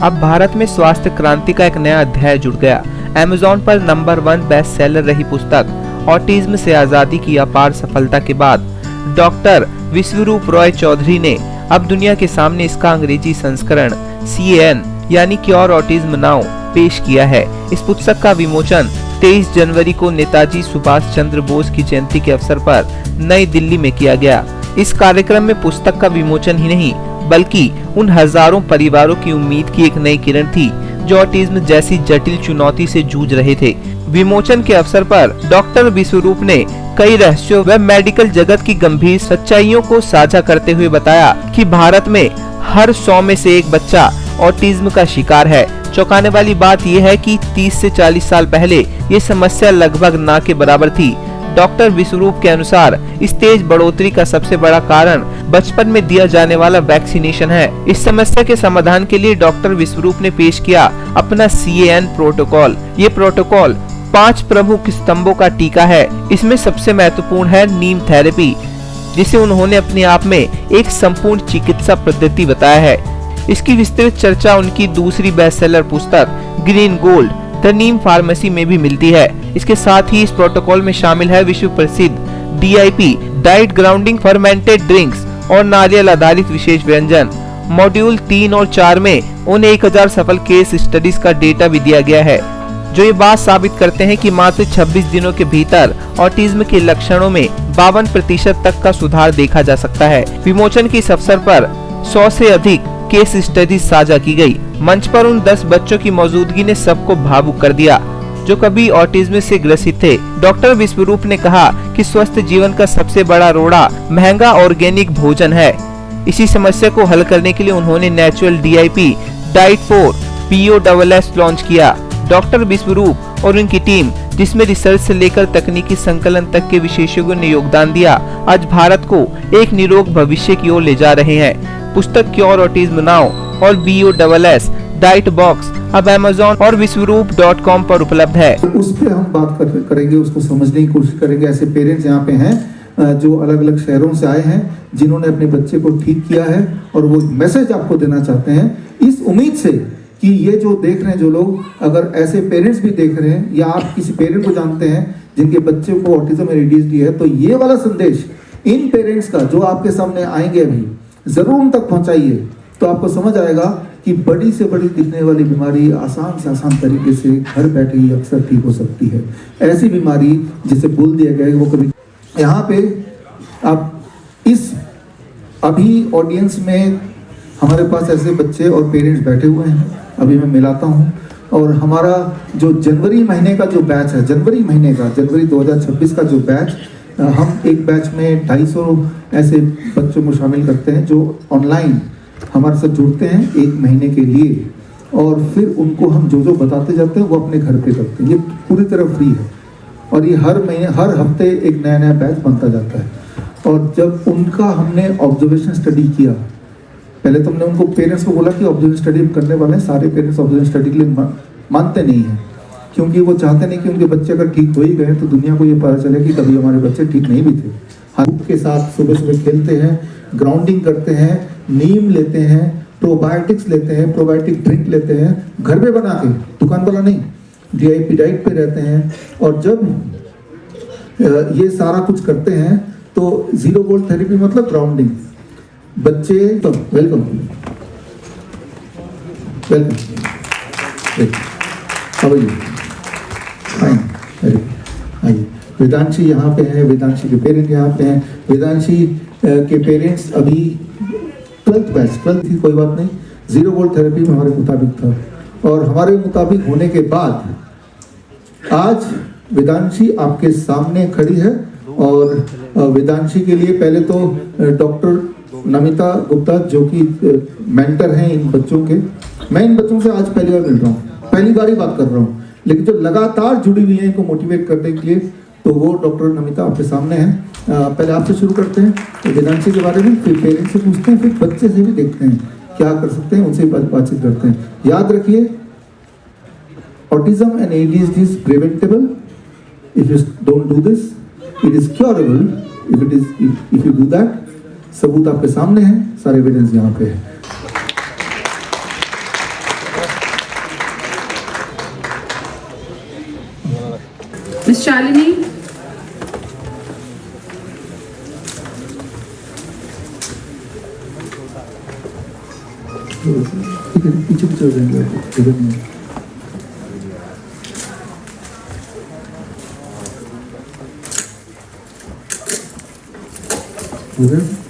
अब भारत में स्वास्थ्य क्रांति का एक नया अध्याय जुड़ गया। अमेज़न पर नंबर 1 बेस्ट सेलर रही पुस्तक ऑटिज्म से आजादी की अपार सफलता के बाद डॉक्टर विश्वरूप रॉय चौधरी ने अब दुनिया के सामने इसका अंग्रेजी संस्करण CAN यानी क्योर ऑटिज्म नाउ पेश किया है। इस पुस्तक का विमोचन 23 जनवरी को नेताजी सुभाष चंद्र बोस की जयंती के अवसर पर नई दिल्ली में किया गया। इस कार्यक्रम में पुस्तक का विमोचन ही नहीं बल्कि उन हजारों परिवारों की उम्मीद की एक नई किरण थी जो ऑटिज्म जैसी जटिल चुनौती से जूझ रहे थे। विमोचन के अवसर पर डॉक्टर विश्वरूप ने कई रहस्यों व मेडिकल जगत की गंभीर सच्चाइयों को साझा करते हुए बताया कि भारत में हर 100 में से एक बच्चा ऑटिज्म का शिकार है। चौंकाने वाली बात यह है कि 30 से 40 साल पहले ये समस्या लगभग ना के बराबर थी। डॉक्टर विश्वरूप के अनुसार इस तेज बढ़ोतरी का सबसे बड़ा कारण बचपन में दिया जाने वाला वैक्सीनेशन है। इस समस्या के समाधान के लिए डॉक्टर विश्वरूप ने पेश किया अपना CAN प्रोटोकॉल। ये प्रोटोकॉल 5 प्रमुख स्तंभों का टीका है। इसमें सबसे महत्वपूर्ण है नीम थेरेपी, जिसे उन्होंने अपने आप में एक संपूर्ण चिकित्सा पद्धति बताया है। इसकी विस्तृत चर्चा उनकी दूसरी बेस्टसेलर पुस्तक green gold the Neem pharmacy में भी मिलती है। इसके साथ ही इस प्रोटोकॉल में शामिल है विश्व प्रसिद्ध DIP diet grounding fermented drinks और नारियल आधारित विशेष व्यंजन। मॉड्यूल 3 और 4 में उन 1000 सफल केस स्टडीज का डेटा भी दिया गया है जो ये बात साबित करते हैं कि मात्र 26 दिनों के भीतर ऑटिज्म के लक्षणों में 52% तक का सुधार देखा जा सकता है। विमोचन के इस अवसर पर 100 से अधिक केस स्टडीज साझा की गई। मंच पर उन 10 बच्चों की मौजूदगी ने सबको भावुक कर दिया जो कभी ऑटिज्म से ग्रसित थे। डॉक्टर विश्वरूप ने कहा कि स्वस्थ जीवन का सबसे बड़ा रोड़ा महंगा ऑर्गेनिक भोजन है। इसी समस्या को हल करने के लिए उन्होंने natural DIP diet for POSS launch किया। डॉक्टर विश्वरूप और उनकी टीम, जिसमें रिसर्च से लेकर तकनीकी संकलन तक के विशेषज्ञों ने योगदान दिया, आज भारत को एक निरोग भविष्य की ओर ले जा रहे हैं। पुस्तक क्योर ऑटिज्म नाउ और BOSS डाइट बॉक्स अब Amazon और विश्वरूप.com पर उपलब्ध है। उस पे हम बात करेंगे, उसको समझने की कोशिश करेंगे। ऐसे पेरेंट्स यहाँ पे हैं जो अलग अलग शहरों से आए हैं, जिन्होंने अपने बच्चे को ठीक किया है और वो मैसेज आपको देना चाहते हैं इस उम्मीद से कि ये जो देख रहे हैं जो लोग, अगर ऐसे पेरेंट्स भी देख रहे हैं या आप किसी पेरेंट को जानते हैं जिनके बच्चे को ऑटिज्म या ADHD है, तो ये वाला संदेश इन पेरेंट्स का जो आपके सामने आएंगे अभी जरूर उन तक पहुंचाइए। तो आपको समझ आएगा कि बड़ी से बड़ी दिखने वाली बीमारी आसान से आसान तरीके से घर बैठे ही अक्सर ठीक हो सकती है। ऐसी बीमारी जिसे बोल दिया गया है वो कभी यहाँ पे आप इस अभी ऑडियंस में हमारे पास ऐसे बच्चे और पेरेंट्स बैठे हुए हैं, अभी मैं मिलाता हूँ। और हमारा जो जनवरी महीने का जो बैच है, जनवरी 2026 का जो बैच, हम एक बैच में 250 ऐसे बच्चों को शामिल करते हैं जो ऑनलाइन हमारे साथ जुड़ते हैं 1 महीने के लिए, और फिर उनको हम जो जो बताते जाते हैं वो अपने घर पे करते हैं। ये पूरी तरह फ्री है और ये हर महीने हर हफ्ते एक नया नया बैच बनता जाता है। और जब उनका हमने ऑब्जर्वेशन स्टडी किया, पहले तो हमने उनको पेरेंट्स को बोला कि ऑब्जर्वेशन स्टडी करने वाले हैं। सारे पेरेंट्स ऑब्जर्वेशन स्टडी के लिए मानते नहीं हैं, क्योंकि वो चाहते नहीं कि उनके बच्चे अगर ठीक हो ही गए तो दुनिया को ये पता चले कि कभी हमारे बच्चे ठीक नहीं भी थे। हम के साथ सुबह सुबह खेलते हैं, ग्राउंडिंग करते हैं, नीम लेते हैं, प्रोबायोटिक्स लेते हैं, प्रोबायोटिक ड्रिंक लेते हैं घर पे बना के, दुकान वाला नहीं, DIP डाइट पे रहते हैं। और जब ये सारा कुछ करते हैं तो 0 वोल्ट थेरेपी मतलब ग्राउंडिंग। बच्चे तो वेलकम आइए। वेदांशी यहाँ पे है, वेदांशी के पेरेंट यहाँ पे हैं। वेदांशी के पेरेंट्स अभी 12th थी, कोई बात नहीं, 0 वोल्ट थेरेपी में हमारे मुताबिक था। और हमारे मुताबिक होने के बाद आज वेदांशी आपके सामने खड़ी है। और वेदांशी के लिए पहले तो डॉक्टर नमिता गुप्ता जो कि मेंटर हैं इन बच्चों के, मैं इन बच्चों से आज पहली बार मिल रहा हूँ, पहली बार ही बात कर रहा हूँ, लेकिन जो लगातार जुड़ी हुई है इनको मोटिवेट करने के लिए, तो वो डॉक्टर नमिता आपके सामने हैं। पहले आपसे शुरू करते हैं वेदांशी के बारे में, फिर पेरेंट्स से पूछते हैं, फिर बच्चे से भी देखते हैं क्या कर सकते हैं, उनसे बातचीत करते हैं। याद रखिए, autism and ADHD is preventable if you don't do this, it is curable if you do that. सबूत आपके सामने है, सारे एविडेंस यहाँ पे है। Miss Shalini. पीछे चल जाएंगे हो गया